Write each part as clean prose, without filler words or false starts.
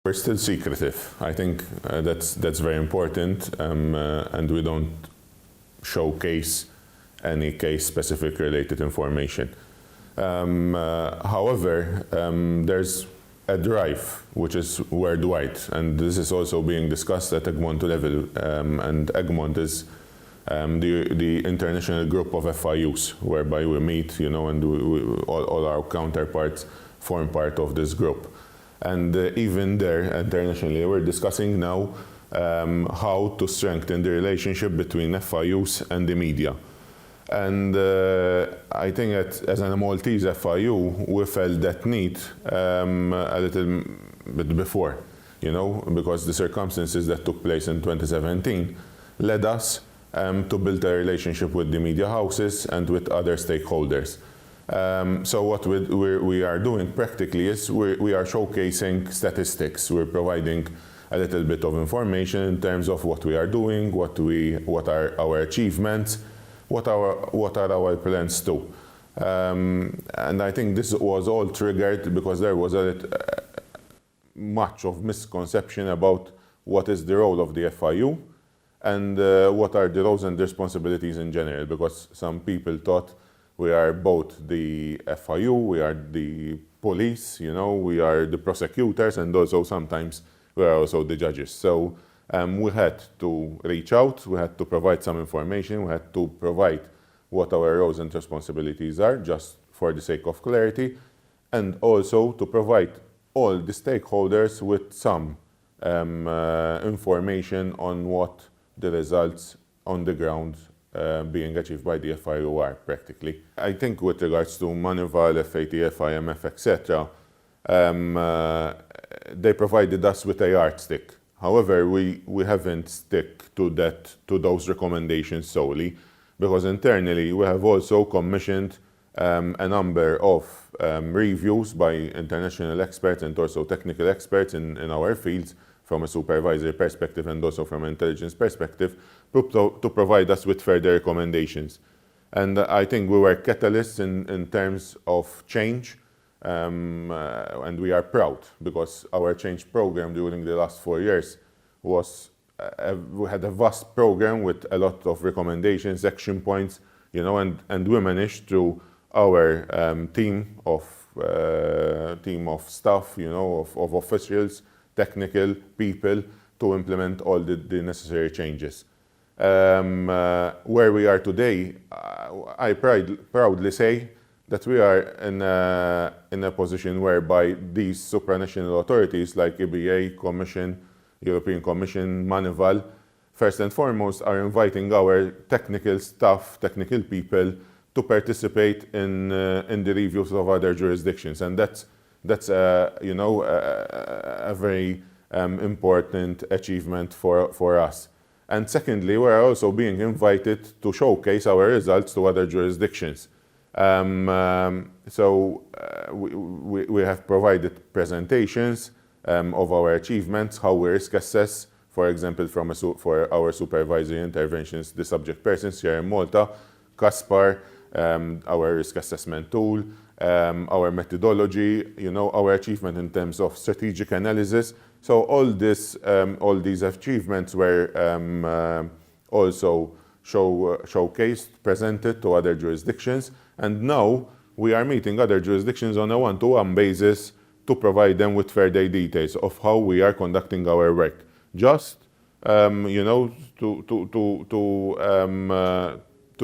We're still secretive. I think that's very important, and we don't showcase any case-specific related information. However, there's a drive, which is worldwide, and this is also being discussed at Egmont level, and Egmont is the international group of FIUs, whereby we meet, and all our counterparts form part of this group. And even there, internationally, we're discussing now how to strengthen the relationship between FIUs and the media. And I think that as a Maltese FIU, we felt that need a little bit before, because the circumstances that took place in 2017 led us to build a relationship with the media houses and with other stakeholders. So what we are doing practically is we are showcasing statistics. We're providing a little bit of information in terms of what we are doing, what are our achievements, what are our plans too. And I think this was all triggered because there was much of misconception about what is the role of the FIU and what are the roles and responsibilities in general, because some people thought we are both the FIU, we are the police, we are the prosecutors, and also sometimes we are also the judges. So we had to reach out, we had to provide some information, we had to provide what our roles and responsibilities are, just for the sake of clarity, and also to provide all the stakeholders with some information on what the results on the ground being achieved by the FIU are practically. I think with regards to Manival, FAT, FIMF, etc., they provided us with a yardstick. However, we haven't stuck to those recommendations solely, because internally we have also commissioned a number of reviews by international experts and also technical experts in our fields, from a supervisory perspective and also from an intelligence perspective, to provide us with further recommendations. And I think we were catalysts in terms of change, and we are proud because our change program during the last 4 years was, we had a vast program with a lot of recommendations, action points, and we managed through our team of staff, of officials, technical people, to implement all the necessary changes. Where we are today, I proudly say that we are in a position whereby these supranational authorities like EBA, Commission, European Commission, Manival, first and foremost are inviting our technical staff, technical people, to participate in the reviews of other jurisdictions, and that's a very important achievement for us. And secondly, we are also being invited to showcase our results to other jurisdictions. So we have provided presentations of our achievements, how we risk assess, for example, for our supervisory interventions, the subject persons here in Malta, CASPAR, our risk assessment tool, our methodology, our achievement in terms of strategic analysis. So all these achievements were also showcased, presented to other jurisdictions, and now we are meeting other jurisdictions on a one-to-one basis to provide them with further details of how we are conducting our work. Just to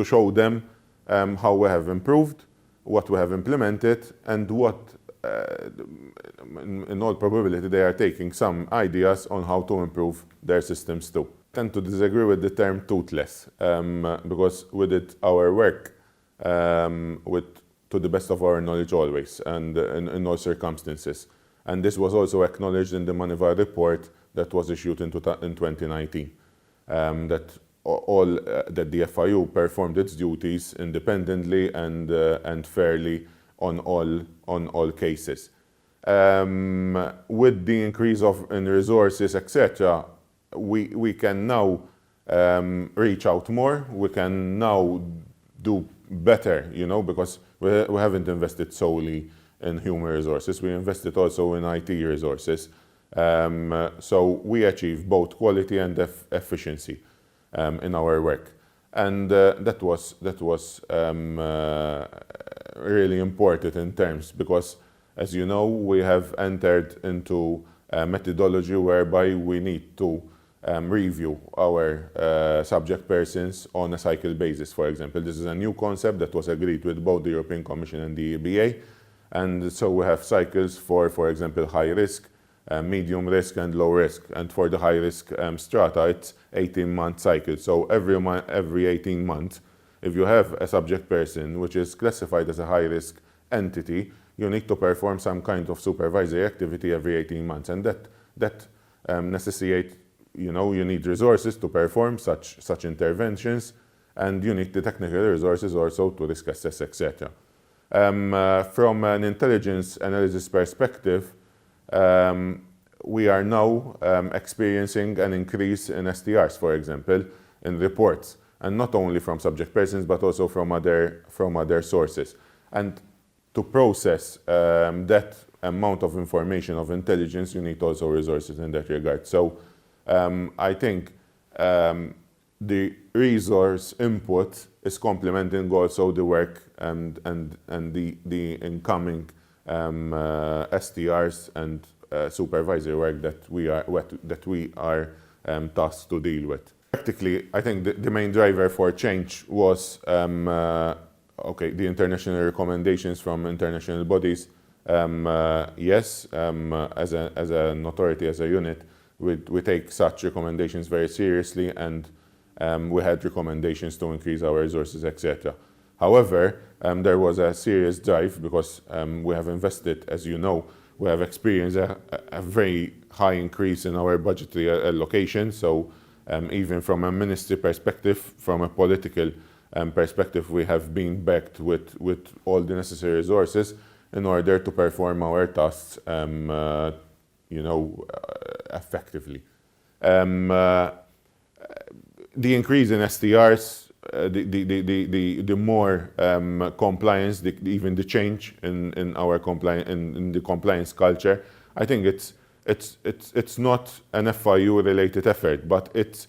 show them how we have improved, what we have implemented, and what, in all probability, they are taking some ideas on how to improve their systems too. I tend to disagree with the term toothless, because we did our work to the best of our knowledge always, and in all circumstances. And this was also acknowledged in the Manival report that was issued in 2019, that the FIU performed its duties independently and fairly on all cases. With the increase in resources, etc., we can now reach out more. We can now do better, because we haven't invested solely in human resources. We invested also in IT resources. So we achieve both quality and efficiency in our work. And that was really important in terms because, as you know, we have entered into a methodology whereby we need to review our subject persons on a cycle basis, for example. This is a new concept that was agreed with both the European Commission and the EBA. And so we have cycles for example, high risk, medium risk and low risk. And for the high risk strata, it's 18-month cycle. So every 18 months, if you have a subject person which is classified as a high risk entity, you need to perform some kind of supervisory activity every 18 months. And that necessitates, you need resources to perform such interventions, and you need the technical resources also to risk assess, etc. From an intelligence analysis perspective, we are now experiencing an increase in STRs, for example, in reports, and not only from subject persons, but also from other sources. And to process that amount of information of intelligence, you need also resources in that regard. So I think the resource input is complementing also the work and the incoming STRs and supervisory work that we are tasked to deal with. Practically, I think the main driver for change was the international recommendations from international bodies. Yes, as an authority, as a unit, we take such recommendations very seriously, and we had recommendations to increase our resources, etc. However, there was a serious drive because we have invested, as you know, we have experienced a very high increase in our budgetary allocation. So even from a ministry perspective, from a political perspective, we have been backed with all the necessary resources in order to perform our tasks, effectively. The increase in STRs, the more compliance, even the change in our in the compliance culture, I think it's not an FIAU related effort, but it's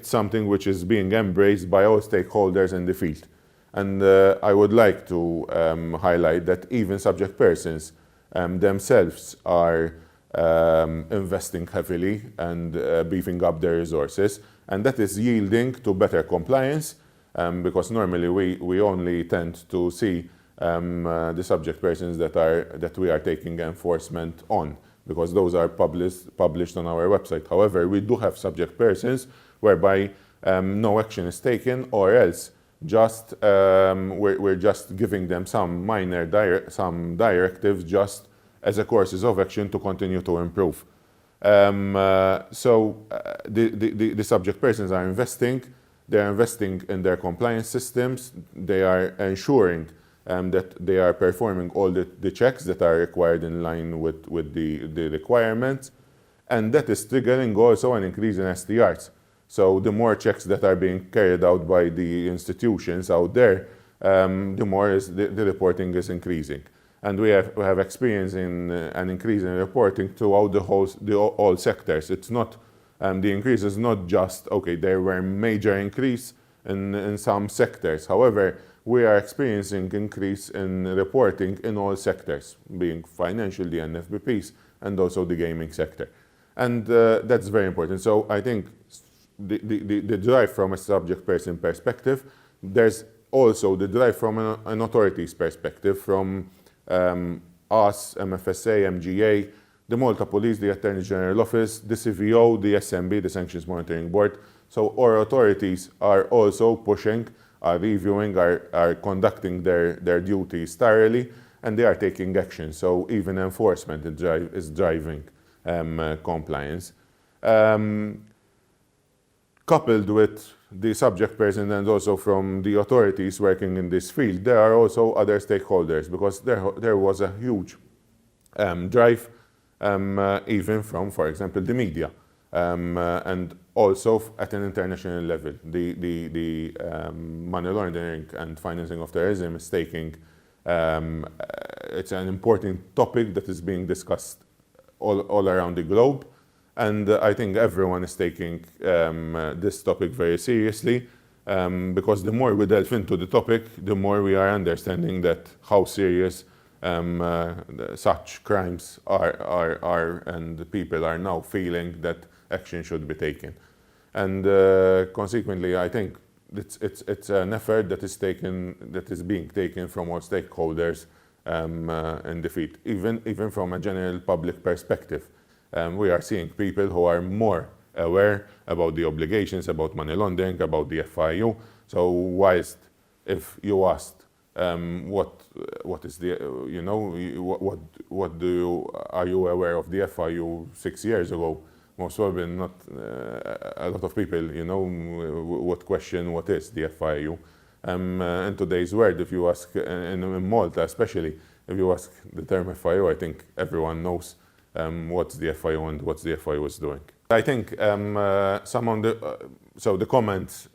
something which is being embraced by all stakeholders in the field. And I would like to highlight that even subject persons themselves are investing heavily and beefing up their resources, and that is yielding to better compliance, because normally we only tend to see the subject persons that we are taking enforcement on, because those are published on our website. However, we do have subject persons whereby no action is taken, or else just we're just giving them some minor directives just as a courses of action to continue to improve. So the subject persons are investing. They are investing in their compliance systems. They are ensuring that they are performing all the checks that are required in line with the requirements, and that is triggering also an increase in STRs. So the more checks that are being carried out by the institutions out there, the more the reporting is increasing. And we have experienced an increase in reporting throughout all sectors. It's not the increase is not just there were major increase in some sectors. However, we are experiencing increase in reporting in all sectors, being financial, the NFBPs, and also the gaming sector. And that's very important. So I think the drive from a subject person perspective, there's also the drive from an authority's perspective, from us, MFSA, MGA, the Malta Police, the Attorney General Office, the CVO, the SMB, the Sanctions Monitoring Board. So our authorities are also pushing, are reviewing, are conducting their duties thoroughly, and they are taking action. So even enforcement is driving compliance. Coupled with the subject person and also from the authorities working in this field, there are also other stakeholders, because there was a huge drive even from, for example, the media, and also at an international level. The money laundering and financing of terrorism is taking, it's an important topic that is being discussed all around the globe. And I think everyone is taking this topic very seriously, because the more we delve into the topic, the more we are understanding that how serious such crimes are, and the people are now feeling that action should be taken. And consequently, I think it's an effort that is being taken from all stakeholders in the field, even from a general public perspective. We are seeing people who are more aware about the obligations, about money laundering, about the FIAU. So whilst if you asked what is the are you aware of the FIAU 6 years ago, most probably not a lot of people would question what is the FIAU. In today's world, if you ask in Malta especially, if you ask the term FIAU, I think everyone knows what's the FIAU and what the FIAU is doing. I think some of the comments,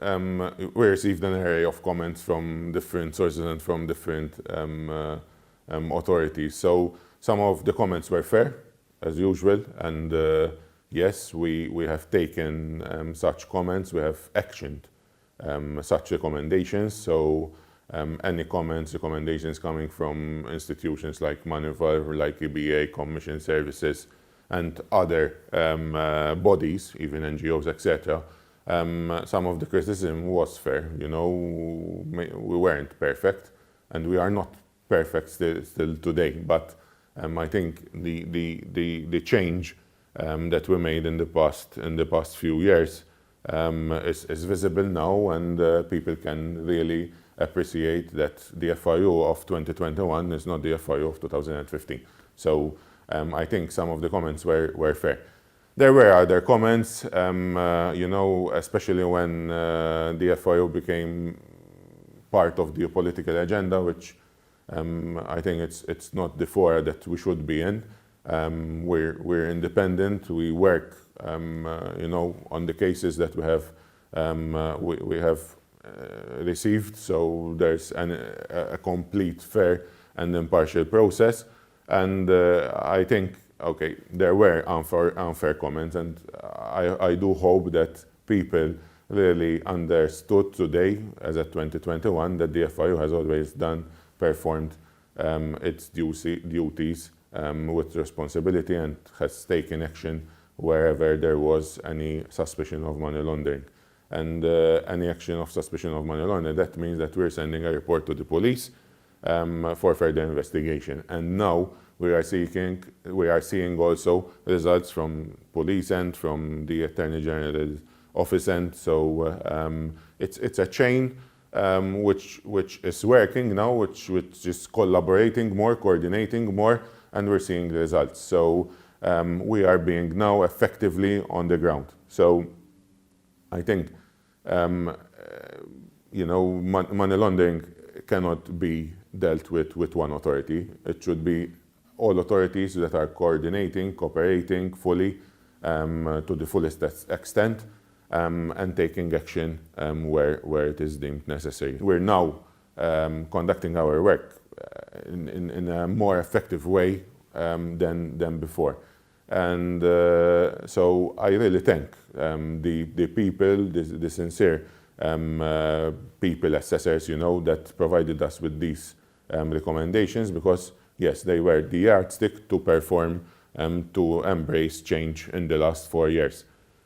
we received an array of comments from different sources and from different authorities. So some of the comments were fair, as usual, and yes, we have taken such comments, we have actioned such recommendations. So any comments, recommendations coming from institutions like Manuval, like EBA, Commission Services, and other bodies, even NGOs, etc. Some of the criticism was fair. We weren't perfect, and we are not perfect still today. But I think the change that we made in the past few years is visible now, and people can really appreciate that the FIAU of 2021 is not the FIAU of 2015. So I think some of the comments were fair. There were other comments, especially when the FIAU became part of the political agenda, which I think it's not the fora that we should be in. We're independent. We work, on the cases that we have received. So there's a complete, fair, and impartial process. And I think, okay, there were unfair comments, and I do hope that people really understood today, as at 2021, that the FIAU has always performed its duties with responsibility and has taken action wherever there was any suspicion of money laundering. And any action of suspicion of money laundering, that means that we're sending a report to the police for further investigation. And now we are seeing also results from police and from the Attorney General's office end. So it's a chain which is working now, which is collaborating more, coordinating more, and we're seeing the results. So we are being now effectively on the ground. So I think money laundering cannot be dealt with one authority. It should be all authorities that are coordinating, cooperating fully to the fullest extent, and taking action where it is deemed necessary. We're now conducting our work in a more effective way than before. And so I really thank the people, the sincere people, assessors, that provided us with these recommendations, because yes, they were the yardstick to perform, to embrace change in the last 4 years.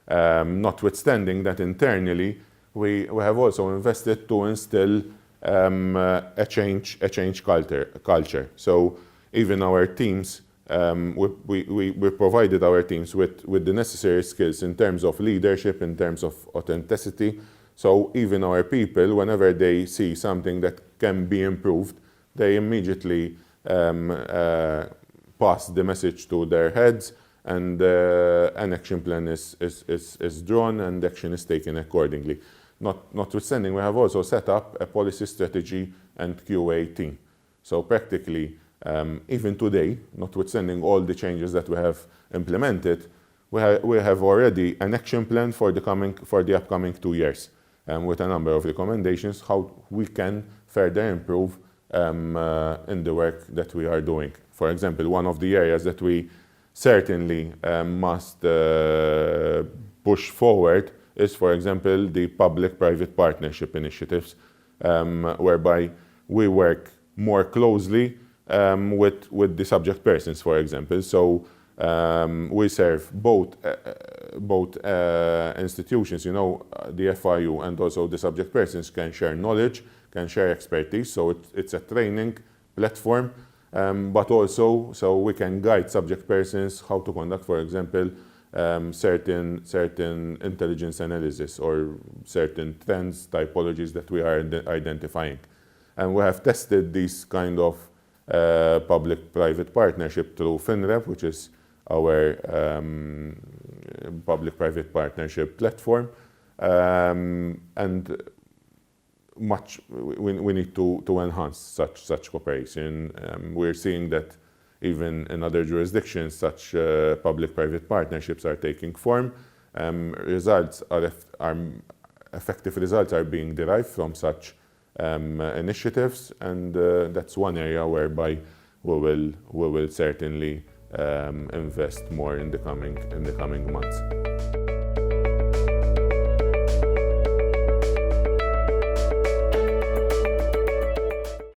Notwithstanding that internally, we have also invested to instill a change culture. So even our teams, we provided our teams with the necessary skills in terms of leadership, in terms of authenticity. So even our people, whenever they see something that can be improved, they immediately pass the message to their heads, and an action plan is drawn and action is taken accordingly. Notwithstanding, we have also set up a policy, strategy, and QA team. So practically, even today, notwithstanding all the changes that we have implemented, we have already an action plan for the upcoming 2 years, with a number of recommendations how we can further improve in the work that we are doing. For example, one of the areas that we certainly must push forward is, for example, the public-private partnership initiatives, whereby we work more closely with the subject persons, for example. So we serve both institutions, the FIU and also the subject persons can share knowledge, can share expertise. So it's a training platform, but also so we can guide subject persons how to conduct, for example, certain intelligence analysis or certain trends, typologies that we are identifying. And we have tested these kind of public-private partnership through FINREP, which is our public-private partnership platform. And we need to enhance such cooperation. We're seeing that even in other jurisdictions, such public-private partnerships are taking form. Effective results are being derived from such initiatives, and that's one area whereby we will certainly invest more in the coming months.